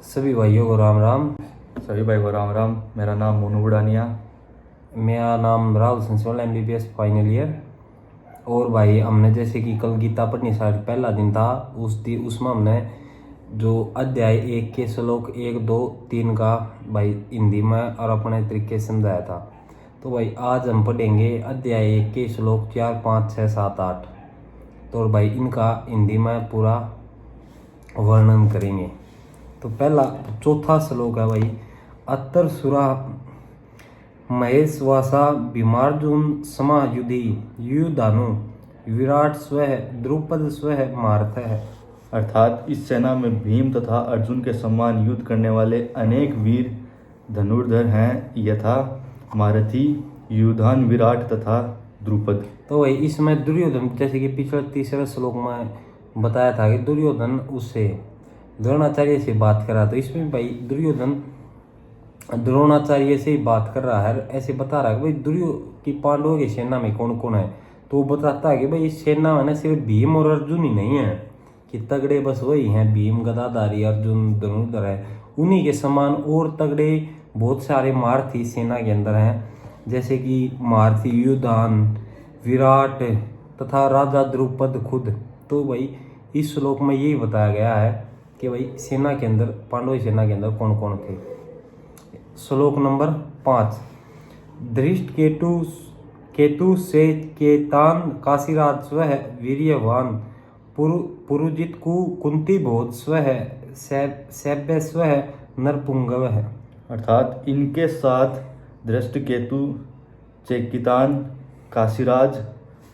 सभी भाइयों को राम राम। सभी भाई को राम राम। मेरा नाम मोनू बुडानिया। मेरा नाम राहुल संसोल MBBS फाइनल ईयर। और भाई हमने जैसे कि कल गीता पढ़नी स्टार्ट पहला दिन था, उसमें हमने जो अध्याय 1 के श्लोक 1, 2, 3 का भाई हिंदी में और अपने तरीके से समझाया था। तो भाई आज हम पढ़ेंगे अध्याय 1 के श्लोक 4, 5, 6, 7, 8। तो भाई इनका हिंदी में पूरा वर्णन करेंगे। तो पहला चौथा श्लोक है भाई, अत्तर सुरा महेश वासा भीमार्जुन समायुधि युधानु विराट स्वः द्रुपद स्वः मारथ है। अर्थात इस सेना में भीम तथा अर्जुन के समान युद्ध करने वाले अनेक वीर धनुर्धर हैं, यथा मारथी, युधान, विराट तथा द्रुपद। तो भाई इसमें दुर्योधन, जैसे कि पिछले तीसरे श्लोक में बताया था कि दुर्योधन उससे द्रोणाचार्य से बात कर रहा, तो इसमें भाई दुर्योधन द्रोणाचार्य से ही बात कर रहा है। ऐसे बता रहा है कि भाई की पांडवों की सेना में कौन कौन है। तो वो बताता है कि भाई इस सेना में ना सिर्फ भीम और अर्जुन ही नहीं है कि तगड़े बस वही हैं, भीम गदाधारी अर्जुन धनुर्धर है, उन्हीं के समान और तगड़े बहुत सारे मारथी सेना के अंदर हैं, जैसे कि मारथी युधान, विराट तथा राजा द्रुपद खुद। तो भाई इस श्लोक में यही बताया गया है कि भाई सेना के अंदर, पांडव सेना के अंदर कौन कौन थे। श्लोक नंबर 5, धृष्ट केतु से केतान काशीराज स्वः वीर्यवान पुरुजित कुंती भोज स्वः सैभ्य स्वः नरपुंगव है। अर्थात इनके साथ धृष्टकेतु, चेकितान, काशीराज,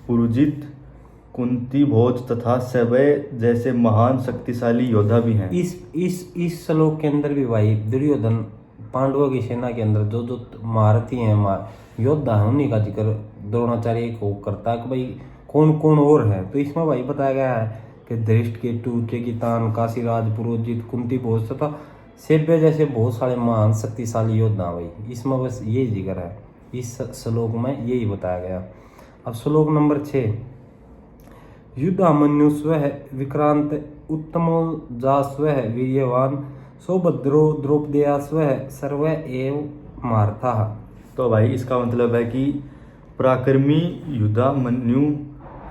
पुरुजित, कुंती भोज तथा सैभय जैसे महान शक्तिशाली योद्धा भी हैं। इस श्लोक के अंदर भी भाई दुर्योधन पांडवों की सेना के अंदर जो जो महारथी हैं, योद्धा है, उन्हीं का जिक्र द्रोणाचार्य को करता है कि भाई कौन कौन और है। तो इसमें भाई बताया गया है कि धृष्टकेतु, चेकितान, काशीराज, पुरोजित, कुंती भोज तथा सैभ्य जैसे बहुत सारे महान शक्तिशाली योद्धा। भाई इसमें बस यही जिक्र है, इस श्लोक में यही बताया गया। अब श्लोक नंबर 6, युद्धामन्यु स्वः विक्रांत उत्तमोजा स्वः वीर्यवान सौभद्रो द्रौपदेया स्वः सर्व एव मारथा। तो भाई इसका मतलब है कि पराक्रमी युद्धामन्यु,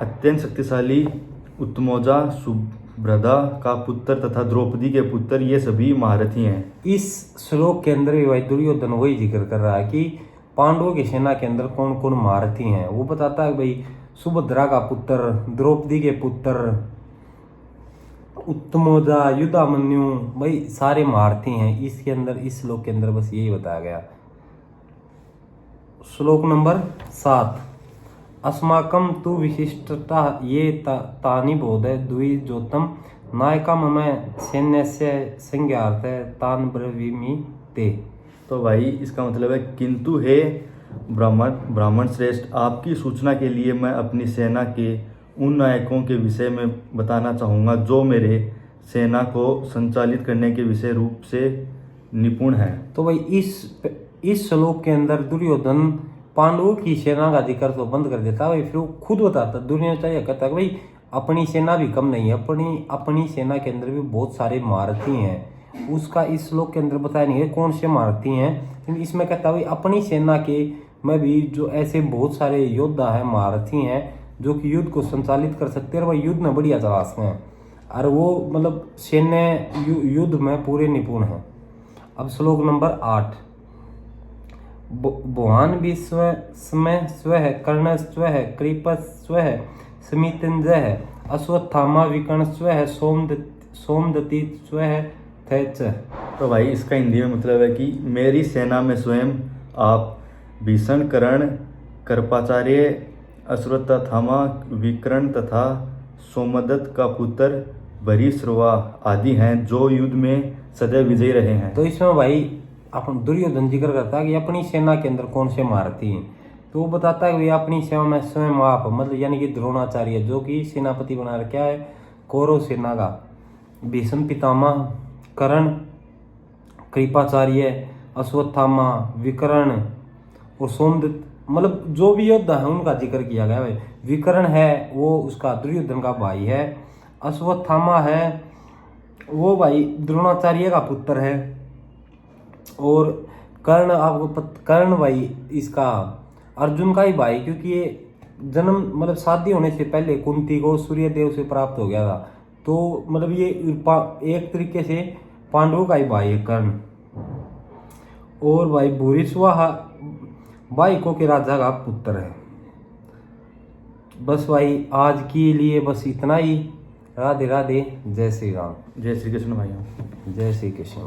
अत्यंत शक्तिशाली उत्तमौजा, सुभद्रा का पुत्र तथा द्रौपदी के पुत्र, ये सभी महारथी हैं। इस श्लोक के अंदर भी भाई दुर्योधन वही जिक्र कर रहा है कि पांडवों की सेना के अंदर कौन कौन महारथी हैं। वो बताता है भाई सुभद्रा का पुत्र, द्रौपदी के पुत्र, उत्तमोजा, युद्धामन्यु, भाई सारे महारथी हैं इसके अंदर। इस श्लोक के अंदर बस यही बताया गया। श्लोक नंबर 7, अस्माकं तु विशिष्टता ये तानि बोध द्विजोतम नायका मम सैन्यस्य संज्ञार्थ तान ब्रवीमि ते। तो भाई इसका मतलब है, किंतु हे ब्राह्मण श्रेष्ठ, आपकी सूचना के लिए मैं अपनी सेना के उन नायकों के विषय में बताना चाहूँगा जो मेरे सेना को संचालित करने के विषय रूप से निपुण हैं। तो भाई इस श्लोक के अंदर दुर्योधन पांडवों की सेना का जिक्र तो बंद कर देता है, फिर वो खुद बताता, दुर्योधन कहता है कि भाई अपनी सेना भी कम नहीं है, अपनी सेना के अंदर भी बहुत सारे महारथी हैं। उसका इस श्लोक के अंदर बताया नहीं है कौन से महारथी हैं, लेकिन इसमें कहता है भाई अपनी सेना के में भी जो ऐसे बहुत सारे योद्धा हैं, महारथी हैं, जो कि युद्ध को संचालित कर सकते हैं और वह युद्ध में बढ़िया तलाश में है, और वो मतलब सैन्य युद्ध में पूरे निपुण हैं। अब श्लोक नंबर 8, भुवान विश्व स्मः स्वः कर्ण स्वः कृप स्वः समितिंजय अश्वत्थामा विकर्ण स्वः सोमदत्ति स्वः थैच। तो भाई इसका हिंदी में मतलब है कि मेरी सेना में स्वयं आप, भीषण, कर्ण, कृपाचार्य, अश्वत्थामा, विकर्ण तथा सोमदत्त का पुत्र भरीश्रवा आदि हैं, जो युद्ध में सदैव विजयी रहे हैं। तो इसमें भाई अपन दुर्योधन जिक्र करता है कि अपनी सेना के अंदर कौन से महारथी हैं। तो वो बताता है कि अपनी सेना में स्वयं आप, मतलब यानी कि द्रोणाचार्य जो कि सेनापति बना रखा है कौरव सेना का, भीष्म पितामह, कर्ण, कृपाचार्य, अश्वत्थामा, विकर्ण और सोमदत्त, मतलब जो भी योद्धा है उनका जिक्र किया गया है। विकर्ण है वो उसका दुर्योधन का भाई है, अश्वत्थामा है वो भाई द्रोणाचार्य का पुत्र है। और कर्ण, आपको कर्ण भाई इसका अर्जुन का ही भाई, क्योंकि ये जन्म मतलब शादी होने से पहले कुंती को सूर्यदेव से प्राप्त हो गया था। तो मतलब ये एक तरीके से पांडवों का ही भाई है कर्ण। और भाई भूरिश्रवा बाइकों के राजा का पुत्र है। बस भाई आज के लिए बस इतना ही। राधे राधे, जय श्री राम। जय श्री कृष्ण भाइयों। जय श्री कृष्ण।